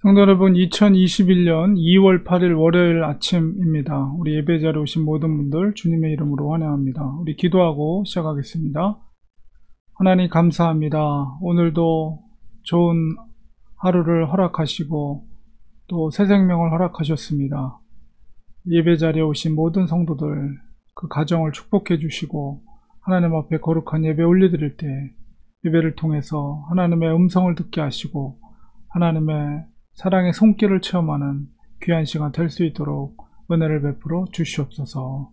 성도 여러분, 2021년 2월 8일 월요일 아침입니다. 우리 예배 자리에 오신 모든 분들 주님의 이름으로 환영합니다. 우리 기도하고 시작하겠습니다. 하나님 감사합니다. 오늘도 좋은 하루를 허락하시고 또 새 생명을 허락하셨습니다. 예배 자리에 오신 모든 성도들 그 가정을 축복해 주시고 하나님 앞에 거룩한 예배 올려드릴 때 예배를 통해서 하나님의 음성을 듣게 하시고 하나님의 사랑의 손길을 체험하는 귀한 시간 될 수 있도록 은혜를 베풀어 주시옵소서.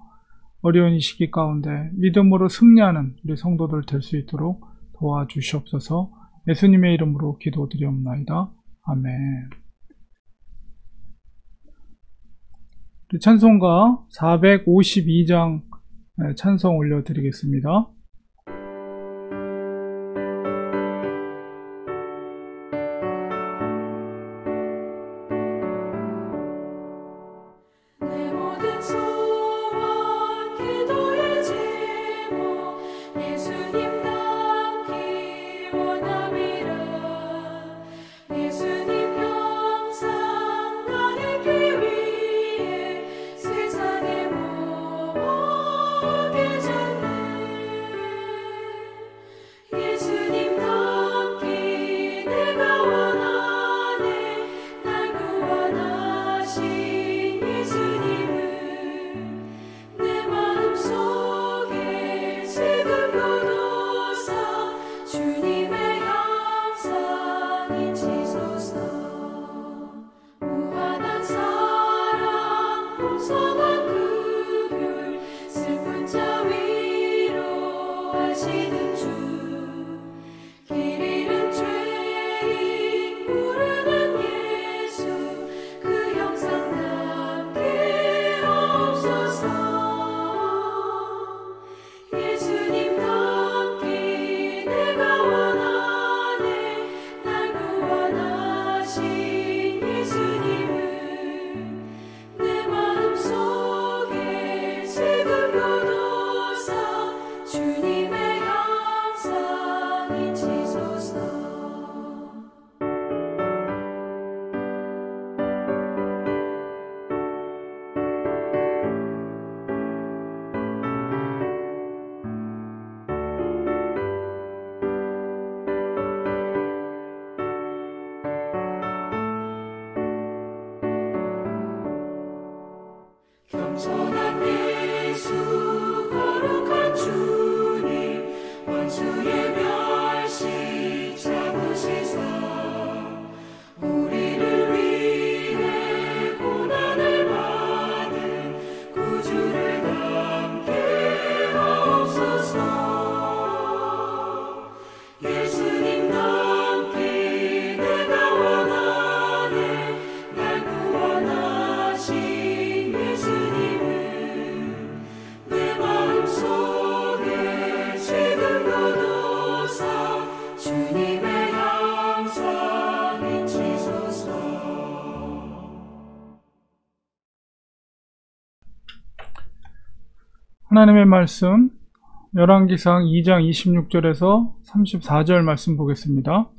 어려운 이 시기 가운데 믿음으로 승리하는 우리 성도들 될 수 있도록 도와주시옵소서. 예수님의 이름으로 기도드리옵나이다. 아멘. 우리 찬송가 452장 찬송 올려드리겠습니다. 겸손한 예수 거룩한 주님 원수의 멸시 참으시사 우리를 위해 고난을 받은 구주를 닮게 하옵소서. 예수님 닮기 내가 원하네. 날 구원하신 하나님의 말씀 열왕기상 2장 26절에서 34절 말씀 보겠습니다.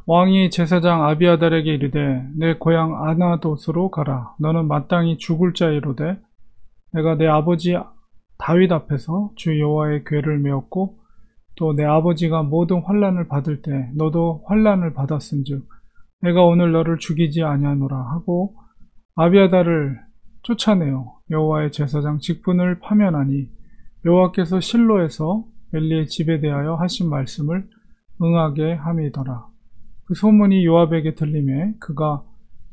왕이 제사장 아비아달에게 이르되 내 고향 아나돗으로 가라. 너는 마땅히 죽을 자이로되 내가 내 아버지 다윗 앞에서 주 여호와의 궤를 메었고 또 내 아버지가 모든 환난을 받을 때 너도 환난을 받았은즉 내가 오늘 너를 죽이지 아니하노라 하고 아비아달을 쫓아내어 여호와의 제사장 직분을 파면하니 여호와께서 실로에서 엘리의 집에 대하여 하신 말씀을 응하게 함이더라. 그 소문이 요압에게 들리매 그가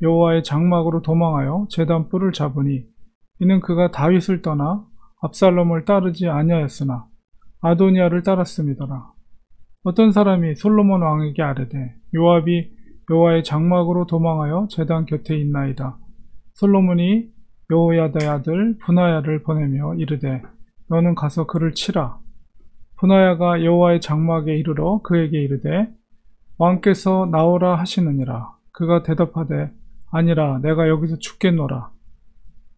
여호와의 장막으로 도망하여 제단 뿔을 잡으니 이는 그가 다윗을 떠나 압살롬을 따르지 아니하였으나 아도니아를 따랐음이더라. 어떤 사람이 솔로몬 왕에게 아뢰되 요압이 여호와의 장막으로 도망하여 제단 곁에 있나이다. 솔로몬이 여호야다의 아들 분하야를 보내며 이르되 너는 가서 그를 치라. 분하야가 여호와의 장막에 이르러 그에게 이르되 왕께서 나오라 하시느니라. 그가 대답하되 아니라 내가 여기서 죽겠노라.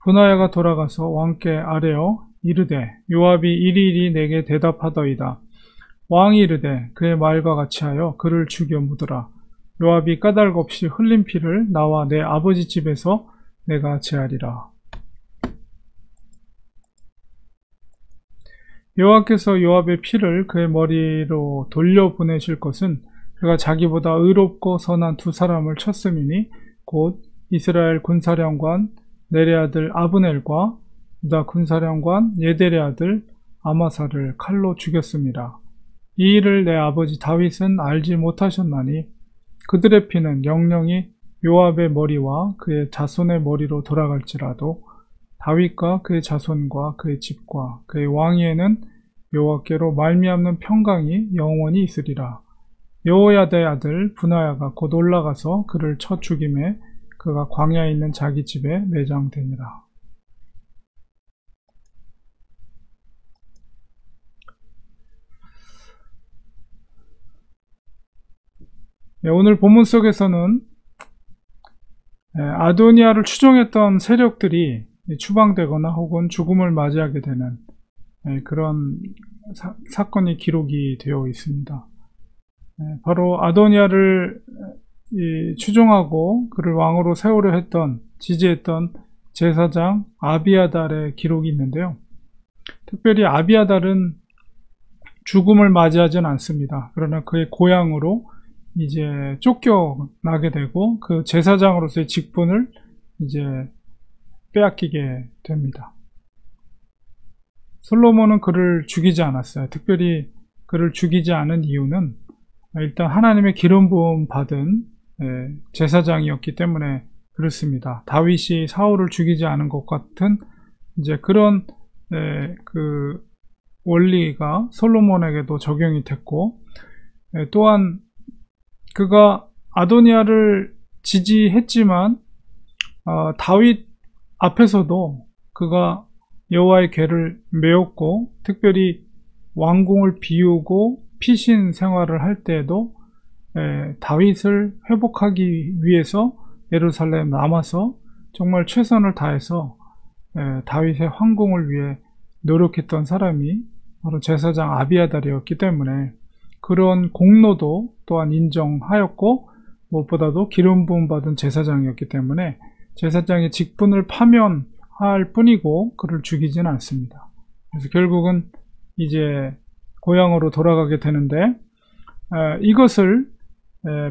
분하야가 돌아가서 왕께 아뢰어 이르되 요압이 이리이리 내게 대답하더이다. 왕이 이르되 그의 말과 같이 하여 그를 죽여 묻으라. 요압이 까닭 없이 흘린 피를 나와 내 아버지 집에서 내가 제하리라. 여호와께서 요압의 피를 그의 머리로 돌려보내실 것은 그가 자기보다 의롭고 선한 두 사람을 쳤음이니 곧 이스라엘 군사령관 넬의 아들 아브넬과 유다 군사령관 예델의 아들 아마사를 칼로 죽였습니다. 이 일을 내 아버지 다윗은 알지 못하셨나니 그들의 피는 영영이 요압의 머리와 그의 자손의 머리로 돌아갈지라도 다윗과 그의 자손과 그의 집과 그의 왕위에는 여호와께로 말미암는 평강이 영원히 있으리라. 여호야다의 아들 분하야가 곧 올라가서 그를 쳐 죽임에 그가 광야에 있는 자기 집에 매장되니라. 오늘 본문 속에서는 아도니아를 추종했던 세력들이 추방되거나 혹은 죽음을 맞이하게 되는 그런 사건이 기록이 되어 있습니다. 바로 아도니아를 추종하고 그를 왕으로 세우려 했던, 지지했던 제사장 아비아달의 기록이 있는데요. 특별히 아비아달은 죽음을 맞이하진 않습니다. 그러나 그의 고향으로 이제 쫓겨나게 되고 그 제사장으로서의 직분을 이제 빼앗기게 됩니다. 솔로몬은 그를 죽이지 않았어요. 특별히 그를 죽이지 않은 이유는 일단 하나님의 기름 부음 받은 제사장이었기 때문에 그렇습니다. 다윗이 사울을 죽이지 않은 것 같은 이제 그런 그 원리가 솔로몬에게도 적용이 됐고, 또한 그가 아도니아를 지지했지만 다윗 앞에서도 그가 여호와의 궤를 메웠고, 특별히 왕궁을 비우고 피신 생활을 할 때에도 다윗을 회복하기 위해서 예루살렘 남아서 정말 최선을 다해서 다윗의 황궁을 위해 노력했던 사람이 바로 제사장 아비아달이었기 때문에 그런 공로도 또한 인정하였고, 무엇보다도 기름 부음 받은 제사장이었기 때문에 제사장의 직분을 파면할 뿐이고 그를 죽이지는 않습니다. 그래서 결국은 이제 고향으로 돌아가게 되는데, 이것을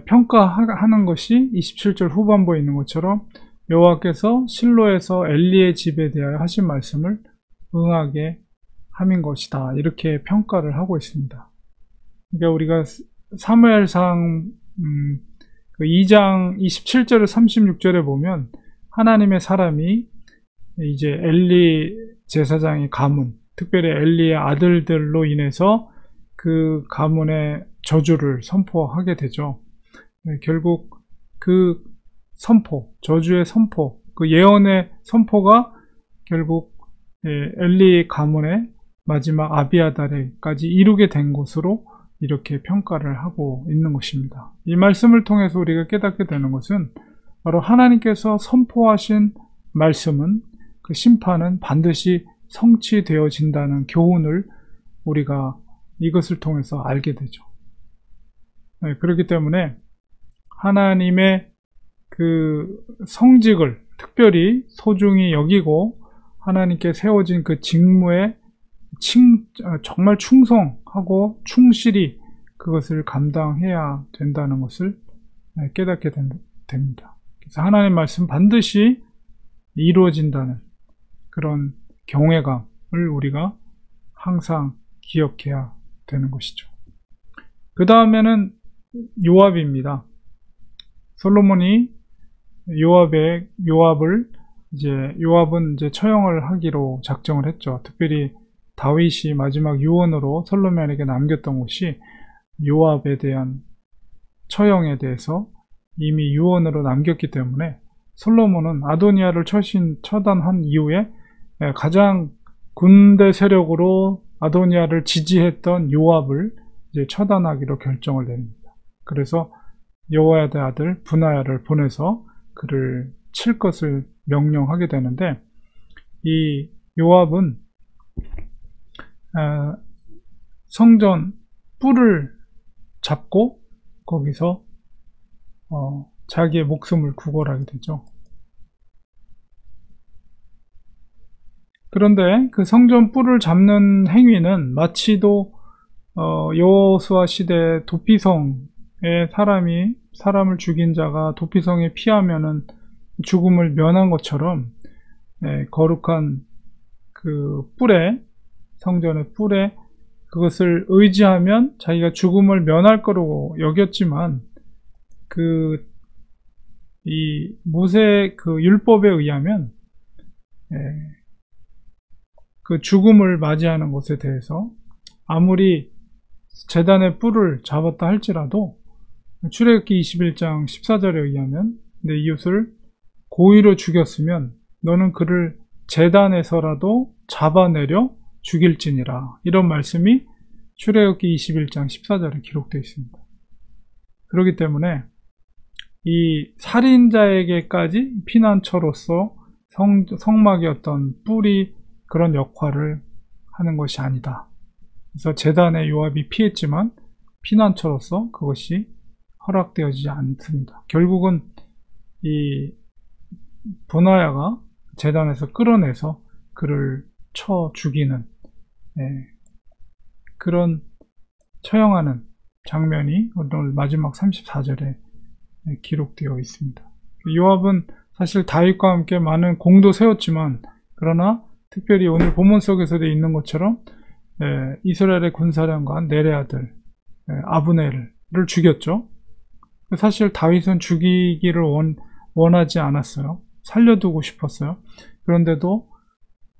평가하는 것이 27절 후반부에 있는 것처럼 여호와께서 실로에서 엘리의 집에 대하여 하신 말씀을 응하게 함인 것이다, 이렇게 평가를 하고 있습니다. 그러니까 우리가 사무엘상 2장 27절에 36절에 보면 하나님의 사람이 이제 엘리 제사장의 가문, 특별히 엘리의 아들들로 인해서 그 가문의 저주를 선포하게 되죠. 결국 그 선포, 저주의 선포, 그 예언의 선포가 결국 엘리 가문의 마지막 아비아달에까지 이루게 된 것으로 이렇게 평가를 하고 있는 것입니다. 이 말씀을 통해서 우리가 깨닫게 되는 것은 바로 하나님께서 선포하신 말씀은, 그 심판은 반드시 성취되어진다는 교훈을 우리가 이것을 통해서 알게 되죠. 그렇기 때문에 하나님의 그 성직을 특별히 소중히 여기고 하나님께 세워진 그 직무에 정말 충성하고 충실히 그것을 감당해야 된다는 것을 깨닫게 됩니다. 그래서 하나님의 말씀 반드시 이루어진다는 그런 경외감을 우리가 항상 기억해야 되는 것이죠. 그 다음에는 요압입니다. 솔로몬이 요압은 이제 처형을 하기로 작정을 했죠. 특별히 다윗이 마지막 유언으로 솔로몬에게 남겼던 것이 요압에 대한 처형에 대해서 이미 유언으로 남겼기 때문에 솔로몬은 아도니아를 처단한 이후에 가장 군대 세력으로 아도니아를 지지했던 요압을 이제 처단하기로 결정을 내립니다. 그래서 여호야다의 아들 분하야를 보내서 그를 칠 것을 명령하게 되는데, 이 요압은 성전 뿔을 잡고 거기서 자기의 목숨을 구걸하게 되죠. 그런데 그 성전 뿔을 잡는 행위는 마치도 여호수아 시대 도피성에 사람을 죽인 자가 도피성에 피하면은 죽음을 면한 것처럼 거룩한 그 뿔에, 성전의 뿔에 그것을 의지하면 자기가 죽음을 면할 거라고 여겼지만 이 모세 그 율법에 의하면 그 죽음을 맞이하는 것에 대해서 아무리 제단의 뿔을 잡았다 할지라도 출애굽기 21장 14절에 의하면 내 이웃을 고의로 죽였으면 너는 그를 제단에서라도 잡아내려 죽일지니라. 이런 말씀이 출애굽기 21장 14절에 기록되어 있습니다. 그렇기 때문에 이 살인자에게까지 피난처로서 성막의 어떤 뿔이 그런 역할을 하는 것이 아니다. 그래서 제단의 요압이 피했지만 피난처로서 그것이 허락되어지지 않습니다. 결국은 이 보나야가 제단에서 끌어내서 그를 쳐 죽이는 그런 처형하는 장면이 오늘 마지막 34절에 기록되어 있습니다. 요압은 사실 다윗과 함께 많은 공도 세웠지만 그러나 특별히 오늘 본문 속에서도 있는 것처럼 이스라엘의 군사령관 넬의 아들 아브넬을 죽였죠. 사실 다윗은 죽이기를 원하지 않았어요. 살려두고 싶었어요. 그런데도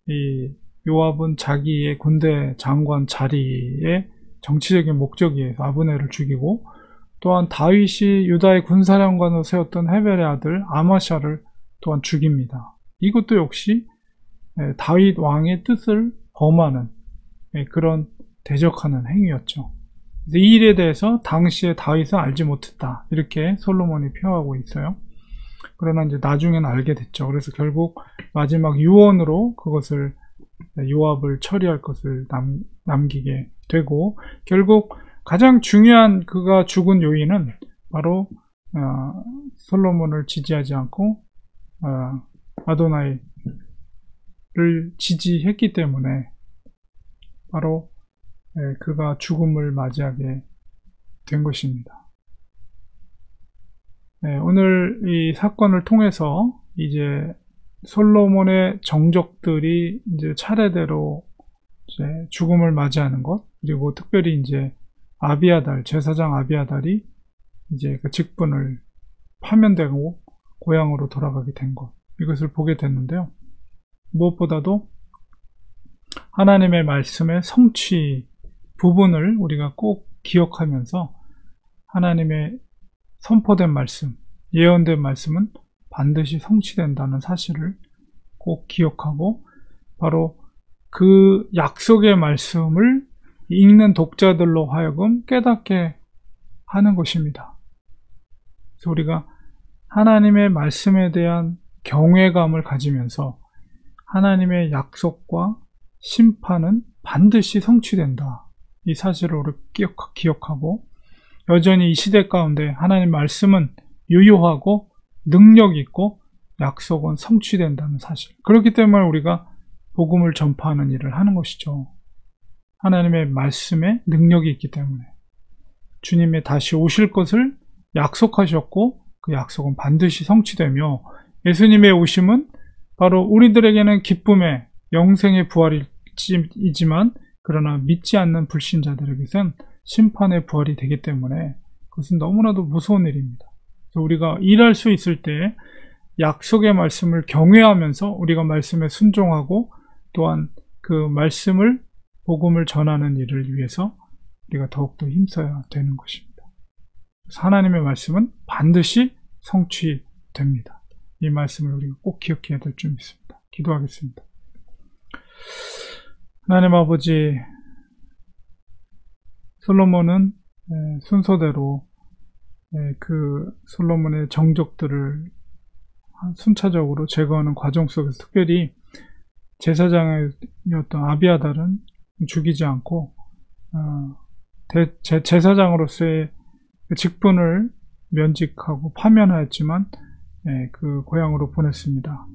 이 요압은 자기의 군대 장관 자리에 정치적인 목적에 의해서 아브넬을 죽이고, 또한 다윗이 유다의 군사령관으로 세웠던 헤벨의 아들 아마샤를 또한 죽입니다. 이것도 역시 다윗 왕의 뜻을 범하는 그런 대적하는 행위였죠. 이 일에 대해서 당시에 다윗은 알지 못했다, 이렇게 솔로몬이 표하고 있어요. 그러나 이제 나중에는 알게 됐죠. 그래서 결국 마지막 유언으로 그것을 요압을 처리할 것을 남기게 되고, 결국 가장 중요한 그가 죽은 요인은 바로 솔로몬을 지지하지 않고 아도나이를 지지했기 때문에 바로 그가 죽음을 맞이하게 된 것입니다. 오늘 이 사건을 통해서 이제 솔로몬의 정적들이 이제 차례대로 이제 죽음을 맞이하는 것, 그리고 특별히 이제 아비아달, 제사장 아비아달이 이제 그 직분을 파면되고 고향으로 돌아가게 된 것, 이것을 보게 됐는데요. 무엇보다도 하나님의 말씀의 성취 부분을 우리가 꼭 기억하면서 하나님의 선포된 말씀, 예언된 말씀은 반드시 성취된다는 사실을 꼭 기억하고, 바로 그 약속의 말씀을 읽는 독자들로 하여금 깨닫게 하는 것입니다. 그래서 우리가 하나님의 말씀에 대한 경외감을 가지면서 하나님의 약속과 심판은 반드시 성취된다, 이 사실을 우리 기억하고, 여전히 이 시대 가운데 하나님 말씀은 유효하고 능력 있고 약속은 성취된다는 사실, 그렇기 때문에 우리가 복음을 전파하는 일을 하는 것이죠. 하나님의 말씀에 능력이 있기 때문에 주님의 다시 오실 것을 약속하셨고 그 약속은 반드시 성취되며, 예수님의 오심은 바로 우리들에게는 기쁨의 영생의 부활이지만 그러나 믿지 않는 불신자들에게선 심판의 부활이 되기 때문에 그것은 너무나도 무서운 일입니다. 그래서 우리가 일할 수 있을 때 약속의 말씀을 경외하면서 우리가 말씀에 순종하고, 또한 그 말씀을 복음을 전하는 일을 위해서 우리가 더욱더 힘써야 되는 것입니다. 그래서 하나님의 말씀은 반드시 성취됩니다. 이 말씀을 우리가 꼭 기억해야 될 줄 믿습니다. 기도하겠습니다. 하나님 아버지, 솔로몬은 순서대로 그 솔로몬의 정적들을 순차적으로 제거하는 과정 속에서 특별히 제사장이었던 아비아달은 죽이지 않고 제사장으로서의 직분을 면직하고 파면하였지만 그 고향으로 보냈습니다.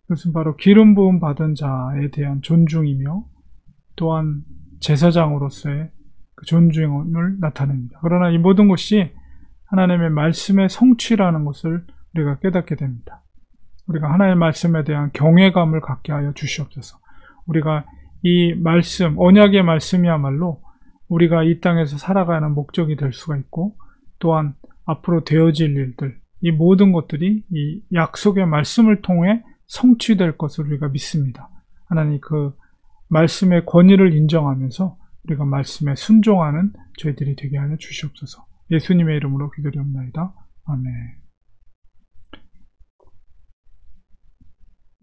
그것은 바로 기름 부음 받은 자에 대한 존중이며 또한 제사장으로서의 그 존중을 나타냅니다. 그러나 이 모든 것이 하나님의 말씀의 성취라는 것을 우리가 깨닫게 됩니다. 우리가 하나님의 말씀에 대한 경외감을 갖게 하여 주시옵소서. 우리가 이 말씀, 언약의 말씀이야말로 우리가 이 땅에서 살아가는 목적이 될 수가 있고 또한 앞으로 되어질 일들, 이 모든 것들이 이 약속의 말씀을 통해 성취될 것을 우리가 믿습니다. 하나님 그 말씀의 권위를 인정하면서 우리가 말씀에 순종하는 저희들이 되게 하여 주시옵소서. 예수님의 이름으로 기도드립니다. 아멘.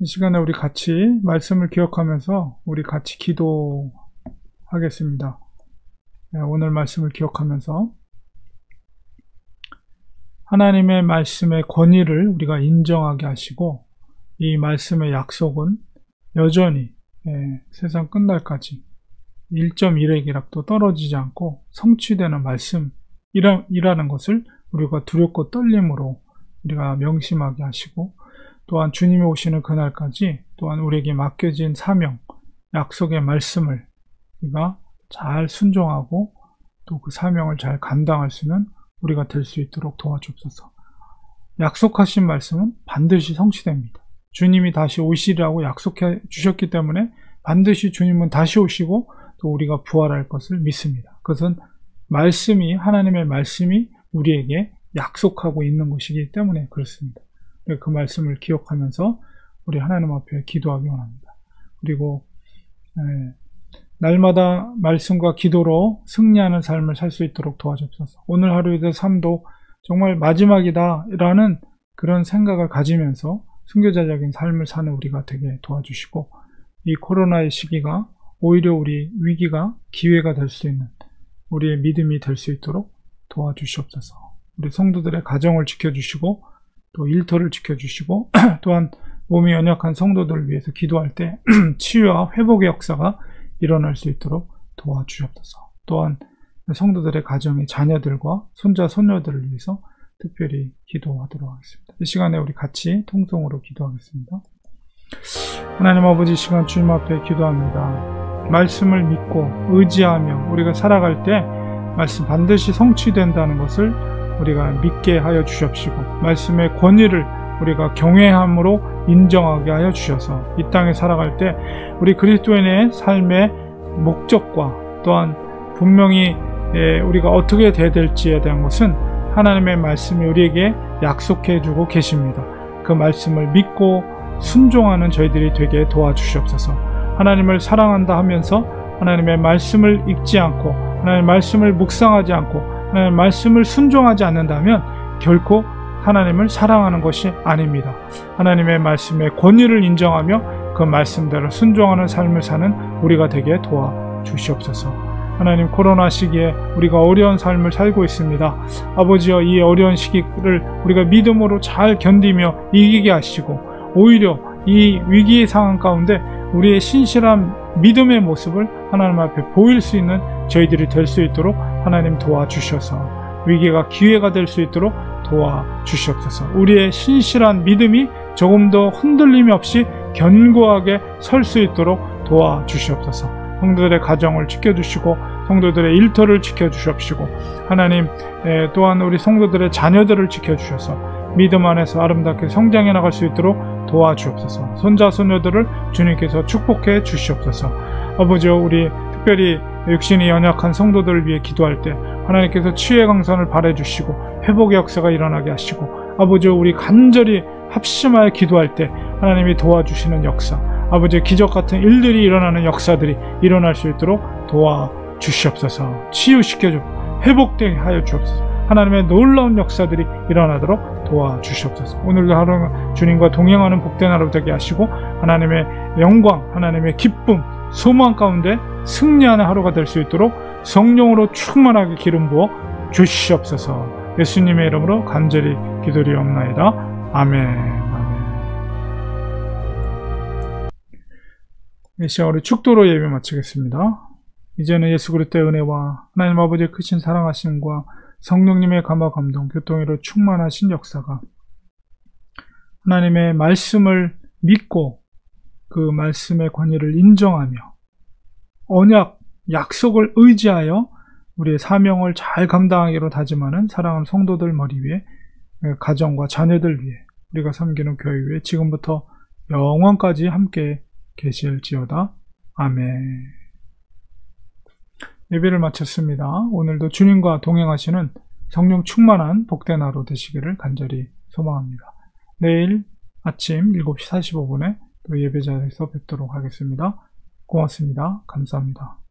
이 시간에 우리 같이 말씀을 기억하면서 우리 같이 기도하겠습니다. 오늘 말씀을 기억하면서 하나님의 말씀의 권위를 우리가 인정하게 하시고 이 말씀의 약속은 여전히 세상 끝날까지 1.1핵이락도 떨어지지 않고 성취되는 말씀이라는 것을 우리가 두렵고 떨림으로 우리가 명심하게 하시고 또한 주님이 오시는 그날까지 또한 우리에게 맡겨진 사명, 약속의 말씀을 우리가 잘 순종하고 또 그 사명을 잘 감당할 수 있는 우리가 될 수 있도록 도와주옵소서. 약속하신 말씀은 반드시 성취됩니다. 주님이 다시 오시리라고 약속해 주셨기 때문에 반드시 주님은 다시 오시고 또 우리가 부활할 것을 믿습니다. 그것은 하나님의 말씀이 우리에게 약속하고 있는 것이기 때문에 그렇습니다. 그 말씀을 기억하면서 우리 하나님 앞에 기도하기 원합니다. 그리고 날마다 말씀과 기도로 승리하는 삶을 살 수 있도록 도와주옵소서. 오늘 하루의 삶도 정말 마지막이다 라는 그런 생각을 가지면서 순교자적인 삶을 사는 우리가 되게 도와주시고 이 코로나의 시기가 오히려 우리 위기가 기회가 될 수 있는 우리의 믿음이 될 수 있도록 도와주시옵소서. 우리 성도들의 가정을 지켜주시고 또 일터를 지켜주시고 또한 몸이 연약한 성도들을 위해서 기도할 때 치유와 회복의 역사가 일어날 수 있도록 도와주시옵소서. 또한 성도들의 가정의 자녀들과 손자, 손녀들을 위해서 특별히 기도하도록 하겠습니다. 이 시간에 우리 같이 통성으로 기도하겠습니다. 하나님 아버지, 이 시간 주님 앞에 기도합니다. 말씀을 믿고 의지하며 우리가 살아갈 때 말씀 반드시 성취된다는 것을 우리가 믿게 하여 주십시고 말씀의 권위를 우리가 경외함으로 인정하게 하여 주셔서 이 땅에 살아갈 때 우리 그리스도인의 삶의 목적과 또한 분명히 우리가 어떻게 돼야 될지에 대한 것은 하나님의 말씀이 우리에게 약속해 주고 계십니다. 그 말씀을 믿고 순종하는 저희들이 되게 도와주시옵소서. 하나님을 사랑한다 하면서 하나님의 말씀을 읽지 않고 하나님의 말씀을 묵상하지 않고 하나님의 말씀을 순종하지 않는다면 결코 하나님을 사랑하는 것이 아닙니다. 하나님의 말씀의 권위를 인정하며 그 말씀대로 순종하는 삶을 사는 우리가 되게 도와주시옵소서. 하나님, 코로나 시기에 우리가 어려운 삶을 살고 있습니다. 아버지여, 이 어려운 시기를 우리가 믿음으로 잘 견디며 이기게 하시고 오히려 이 위기의 상황 가운데 우리의 신실한 믿음의 모습을 하나님 앞에 보일 수 있는 저희들이 될 수 있도록 하나님 도와주셔서 위기가 기회가 될 수 있도록 도와주시옵소서. 우리의 신실한 믿음이 조금 더 흔들림이 없이 견고하게 설 수 있도록 도와주시옵소서. 성도들의 가정을 지켜주시고 성도들의 일터를 지켜주시옵시고 하나님 또한 우리 성도들의 자녀들을 지켜주셔서 믿음 안에서 아름답게 성장해 나갈 수 있도록 도와주옵소서. 손자 손녀들을 주님께서 축복해 주시옵소서. 아버지여, 우리 특별히 육신이 연약한 성도들을 위해 기도할 때 하나님께서 치유의 강선을 발해주시고 회복의 역사가 일어나게 하시고 아버지여, 우리 간절히 합심하여 기도할 때 하나님이 도와주시는 역사, 아버지의 기적 같은 일들이 일어나는 역사들이 일어날 수 있도록 도와주시옵소서. 치유시켜주고 회복되게 하여 주옵소서. 하나님의 놀라운 역사들이 일어나도록 도와주시옵소서. 오늘도 하루 주님과 동행하는 복된 하루 되게 하시고 하나님의 영광, 하나님의 기쁨, 소망 가운데 승리하는 하루가 될 수 있도록 성령으로 충만하게 기름 부어 주시옵소서. 예수님의 이름으로 간절히 기도드리옵나이다. 아멘. 이 시간 우리 축도로 예배 마치겠습니다. 이제는 예수 그리스도의 은혜와 하나님 아버지의 크신 사랑하심과 성령님의 감화 감동, 교통으로 충만하신 역사가 하나님의 말씀을 믿고 그 말씀의 권위를 인정하며 언약, 약속을 의지하여 우리의 사명을 잘 감당하기로 다짐하는 사랑하는 성도들 머리 위에, 가정과 자녀들 위해, 우리가 섬기는 교회 위에 지금부터 영원까지 함께 계실지어다. 아멘. 예배를 마쳤습니다. 오늘도 주님과 동행하시는 성령 충만한 복된 하루 되시기를 간절히 소망합니다. 내일 아침 7시 45분에 또 예배자에서 뵙도록 하겠습니다. 고맙습니다. 감사합니다.